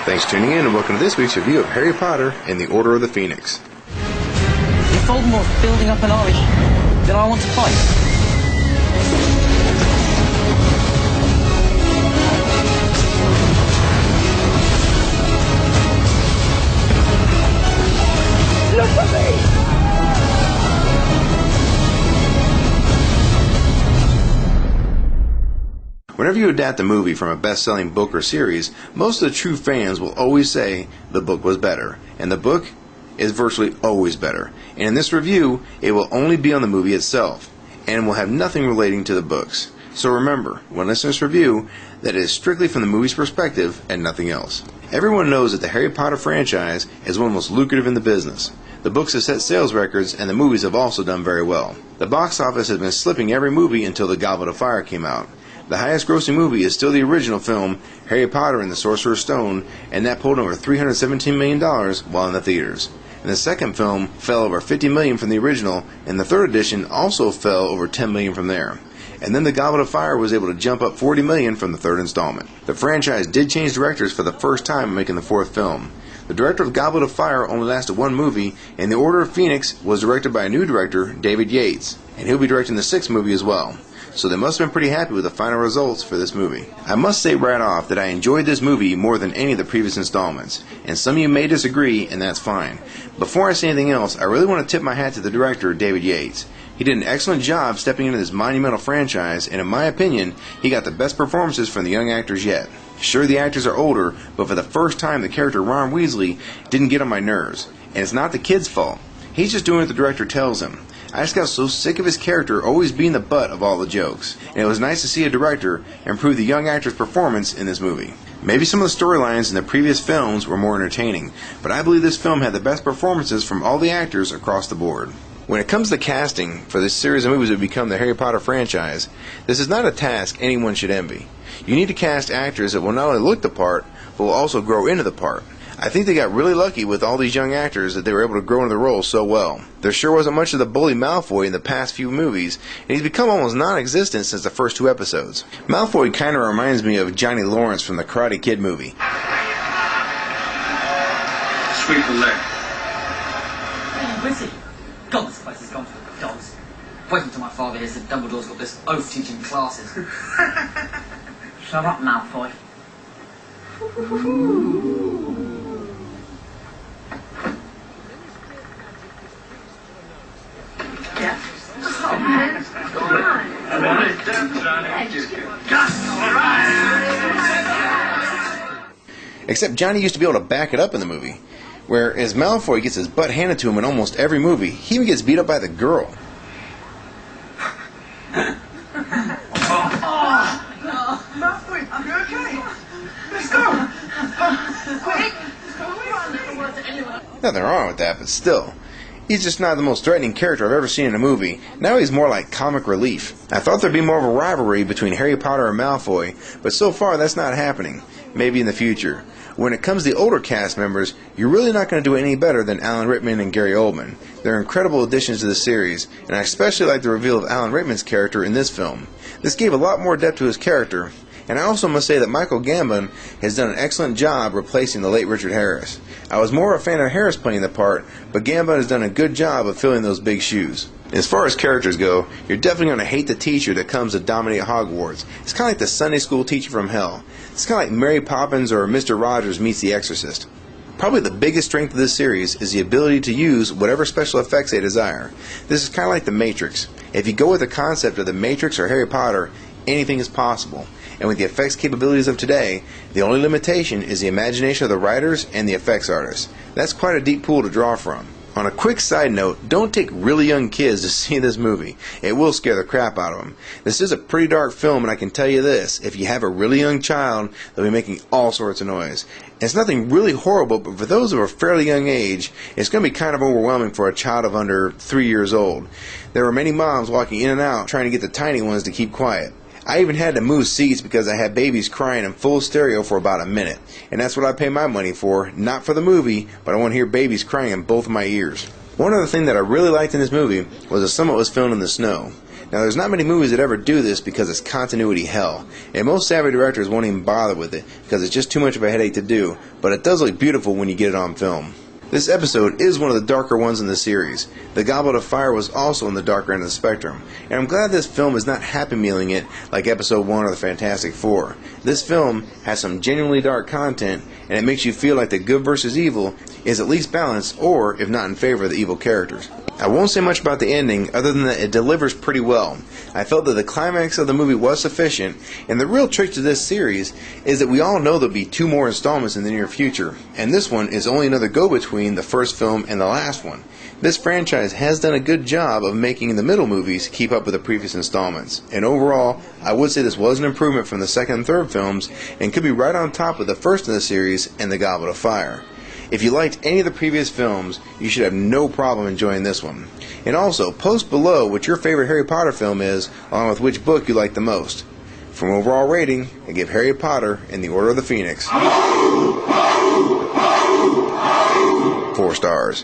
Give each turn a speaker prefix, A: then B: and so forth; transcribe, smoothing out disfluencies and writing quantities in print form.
A: Thanks for tuning in and welcome to this week's review of Harry Potter and the Order of the Phoenix.
B: If Voldemort's building up an army, then I want to fight.
C: Look at me!
A: Whenever you adapt a movie from a best-selling book or series, most of the true fans will always say the book was better, and the book is virtually always better. And in this review, it will only be on the movie itself, and will have nothing relating to the books. So remember, when listening to this review, that it is strictly from the movie's perspective and nothing else. Everyone knows that the Harry Potter franchise is one of the most lucrative in the business. The books have set sales records, and the movies have also done very well. The box office has been slipping every movie until The Goblet of Fire came out. The highest grossing movie is still the original film, Harry Potter and the Sorcerer's Stone, and that pulled over $317 million while in the theaters. And the second film fell over $50 million from the original, and the third edition also fell over $10 million from there. And then The Goblet of Fire was able to jump up $40 million from the third installment. The franchise did change directors for the first time in making the fourth film. The director of Goblet of Fire only lasted one movie, and The Order of Phoenix was directed by a new director, David Yates, and he'll be directing the sixth movie as well. So they must have been pretty happy with the final results for this movie. I must say right off that I enjoyed this movie more than any of the previous installments, and some of you may disagree, and that's fine. Before I say anything else, I really want to tip my hat to the director, David Yates. He did an excellent job stepping into this monumental franchise, and in my opinion, he got the best performances from the young actors yet. Sure, the actors are older, but for the first time the character Ron Weasley didn't get on my nerves. And it's not the kid's fault. He's just doing what the director tells him. I just got so sick of his character always being the butt of all the jokes, and it was nice to see a director improve the young actor's performance in this movie. Maybe some of the storylines in the previous films were more entertaining, but I believe this film had the best performances from all the actors across the board. When it comes to casting for this series of movies that become the Harry Potter franchise, this is not a task anyone should envy. You need to cast actors that will not only look the part, but will also grow into the part. I think they got really lucky with all these young actors that they were able to grow into the role so well. There sure wasn't much of the bully Malfoy in the past few movies, and he's become almost non-existent since the first two episodes. Malfoy kind of reminds me of Johnny Lawrence from the Karate Kid movie.
D: Sweep the leg.
B: Hey, where's he? God, this place is gone for the dogs. Wait until my father hears that Dumbledore's got this oath teaching classes. Shut up, Malfoy. Yeah. Oh, man.
A: Except Johnny used to be able to back it up in the movie. Whereas Malfoy gets his butt handed to him in almost every movie. He even gets beat up by the girl.
C: Malfoy, you okay? Let's go! Quick!
A: Nothing wrong with that, but still. He's just not the most threatening character I've ever seen in a movie. Now he's more like comic relief. I thought there'd be more of a rivalry between Harry Potter and Malfoy, but so far that's not happening. Maybe in the future. When it comes to the older cast members, you're really not going to do any better than Alan Rickman and Gary Oldman. They're incredible additions to the series, and I especially like the reveal of Alan Rickman's character in this film. This gave a lot more depth to his character, and I also must say that Michael Gambon has done an excellent job replacing the late Richard Harris. I was more a fan of Harris playing the part, but Gambon has done a good job of filling those big shoes. As far as characters go, you're definitely going to hate the teacher that comes to dominate Hogwarts. It's kind of like the Sunday school teacher from hell. It's kind of like Mary Poppins or Mr. Rogers meets the Exorcist. Probably the biggest strength of this series is the ability to use whatever special effects they desire. This is kind of like The Matrix. If you go with the concept of The Matrix or Harry Potter, anything is possible. And with the effects capabilities of today, the only limitation is the imagination of the writers and the effects artists. That's quite a deep pool to draw from. On a quick side note, don't take really young kids to see this movie. It will scare the crap out of them. This is a pretty dark film, and I can tell you this, if you have a really young child, they'll be making all sorts of noise. And it's nothing really horrible, but for those of a fairly young age, it's going to be kind of overwhelming for a child of under 3 years old. There were many moms walking in and out trying to get the tiny ones to keep quiet. I even had to move seats because I had babies crying in full stereo for about a minute. And that's what I pay my money for, not for the movie, but I want to hear babies crying in both of my ears. One other thing that I really liked in this movie was that some of it was filmed in the snow. Now, there's not many movies that ever do this because it's continuity hell, and most savvy directors won't even bother with it because it's just too much of a headache to do, but it does look beautiful when you get it on film. This episode is one of the darker ones in the series. The Goblet of Fire was also on the darker end of the spectrum, and I'm glad this film is not happy mealing it like Episode 1 or the Fantastic Four. This film has some genuinely dark content, and it makes you feel like the good versus evil is at least balanced, or if not in favor of the evil characters. I won't say much about the ending other than that it delivers pretty well. I felt that the climax of the movie was sufficient, and the real trick to this series is that we all know there'll be 2 more installments in the near future, and this one is only another go-between the first film and the last one. This franchise has done a good job of making the middle movies keep up with the previous installments, and overall, I would say this was an improvement from the second and third films, and could be right on top of the first in the series and the Goblet of Fire. If you liked any of the previous films, you should have no problem enjoying this one. And also, post below what your favorite Harry Potter film is, along with which book you like the most. From overall rating, I give Harry Potter and the Order of the Phoenix 4 stars.